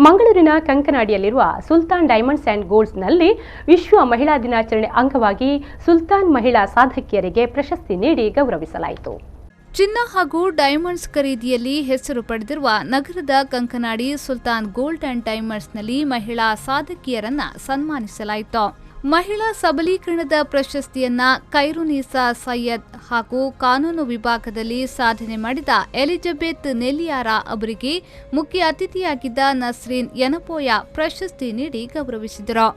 ಮಂಗಳೂರಿನ ಕಂಕನಾಡಿಯಲ್ಲಿರುವ Sultan diamonds and ಗೋಲ್ಡ್ಸ್ನಲ್ಲಿ ವಿಶ್ವ ಮಹಿಳಾ ದಿನಾಚರಣೆ ಅಂಗವಾಗಿ ಸುಲ್ತಾನ್ ಮಹಿಳಾ ಸಾಧಕಿಯರಿಗೆ ಪ್ರಶಸ್ತಿ ನೀಡಿ ಗೌರವಿಸಲಾಯಿತು. ಚಿನ್ನ ಹಾಗೂ ಡೈಮಂಡ್ಸ್ ಖರೀದಿಯಲ್ಲಿ ಹೆಸರು ಪಡೆದಿರುವ ನಗರದ ಕಂಕನಾಡಿ ಸುಲ್ತಾನ್ ಗೋಲ್ಡ್ ಅಂಡ್ ಡೈಮಂಡ್ಸ್ನಲ್ಲಿ ಮಹಿಳಾ ಸಾಧಕಿಯರನ್ನ ಸನ್ಮಾನಿಸಲಾಯಿತು. ಮಹಿಳಾ ಸಬಲೀಕರಣದ ಪ್ರಶಸ್ತಿಯನ್ನ ಖೈರುನಿಸಾ ಸೈಯದ್ ಹಾಗೂ ಕಾನೂನು ವಿಭಾಗದಲ್ಲಿ ಸಾಧನೆ ಮಾಡಿದ ಎಲಿಜಬೆತ್ ನೆಲಿಯಾರಾ ಅವರಿಗೆ ಮುಖ್ಯ ಅತಿಥಿಯಾಗಿದ್ದ ನಸ್ರೀನ್ ಯನಪೋಯ ಪ್ರಶಸ್ತಿ ನೀಡಿ ಗೌರವಿಸಿದರು.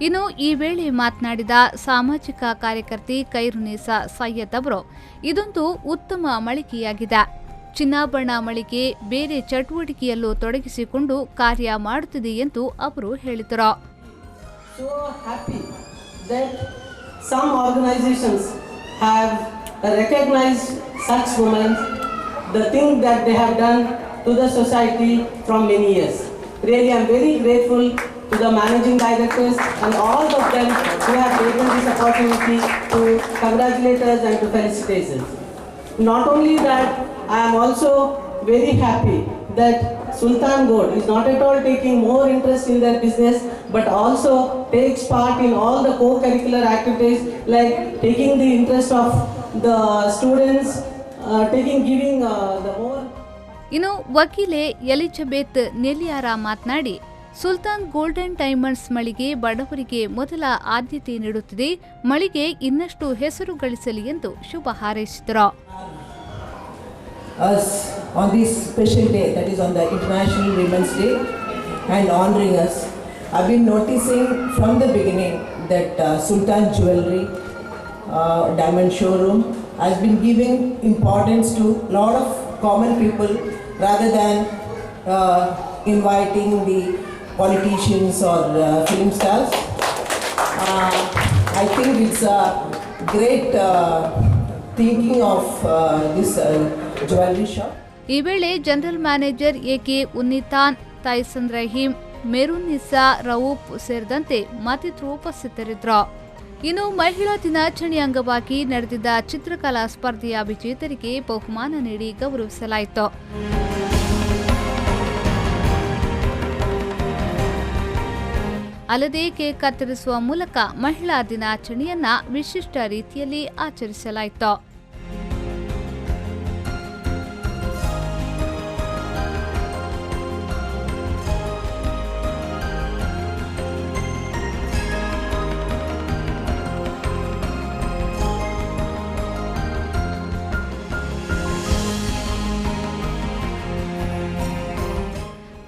ಇನ್ನು ಈ ವೇಳೆ ಮಾತನಾಡಿದ ಸಾಮಾಜಿಕ ಕಾರ್ಯಕರ್ತಿ ಖೈರುನಿಸಾ ಸೈಯದ್ ಅವರು, ಇದೊಂದು ಉತ್ತಮ ಮಳಿಗೆಯಾಗಿದೆ. ಚಿನ್ನಾಭರಣ ಮಳಿಗೆ ಬೇರೆ ಚಟುವಟಿಕೆಯಲ್ಲೂ ತೊಡಗಿಸಿಕೊಂಡು ಕಾರ್ಯ ಮಾಡುತ್ತಿದೆ ಎಂದು ಅವರು ಹೇಳಿದರು. Some organizations have recognized such women, the thing that they have done to the society from many years. Really, I am very grateful to the managing directors and all of them who have taken this opportunity to congratulate us and to felicitate us. Not only that, I am also very happy that Sultan Gold is not at all taking more interest in their business, but also takes part in all the co-curricular activities like taking the interest of the students, giving the more. ಇನ್ನು ವಕೀಲೆ Elizabeth ನೆಲಿಯಾರಾ ಮಾತನಾಡಿ, Sultan gold and diamonds ಮಳಿಗೆ ಬಡವರಿಗೆ ಮೊದಲ ಆದ್ಯತೆ ನೀಡುತ್ತಿದೆ. ಮಳಿಗೆ ಇನ್ನಷ್ಟು ಹೆಸರು ಗಳಿಸಲಿ ಎಂದು ಶುಭ ಹಾರೈಸಿದರು. Us on this special day, that is on the International Women's Day, and honoring us. I've been noticing from the beginning that Sultan Jewelry Diamond Showroom has been giving importance to a lot of common people rather than inviting the politicians or film stars. I think it's a great thinking of this jewelry shop. ಈ ವೇಳೆ general manager AK Unnithan, Thaisan Rahim, Merunnisa Rauf ಸೇರಿದಂತೆ ಮತ್ತಿತರರು ಉಪಸ್ಥಿತರಿದ್ದರು. ಇನ್ನು ಮಹಿಳಾ ದಿನಾಚರಣೆ ಅಂಗವಾಗಿ ನಡೆದಿದ್ದ ಚಿತ್ರಕಲಾ ಸ್ಪರ್ಧೆಯ ವಿಜೇತರಿಗೆ ಬಹುಮಾನ ನೀಡಿ ಗೌರವಿಸಲಾಯಿತು. ಅಲ್ಲದೆ ಕೇಕ್ ಕತ್ತರಿಸುವ ಮೂಲಕ ಮಹಿಳಾ ದಿನಾಚರಣೆಯನ್ನ ವಿಶಿಷ್ಟ ರೀತಿಯಲ್ಲಿ ಆಚರಿಸಲಾಯಿತು.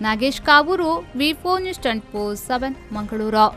ನಾಗೇಶ್ ಕಾವೂರು, ವಿ4 ನ್ಯೂಸ್ 24/7 ಮಂಗಳೂರು.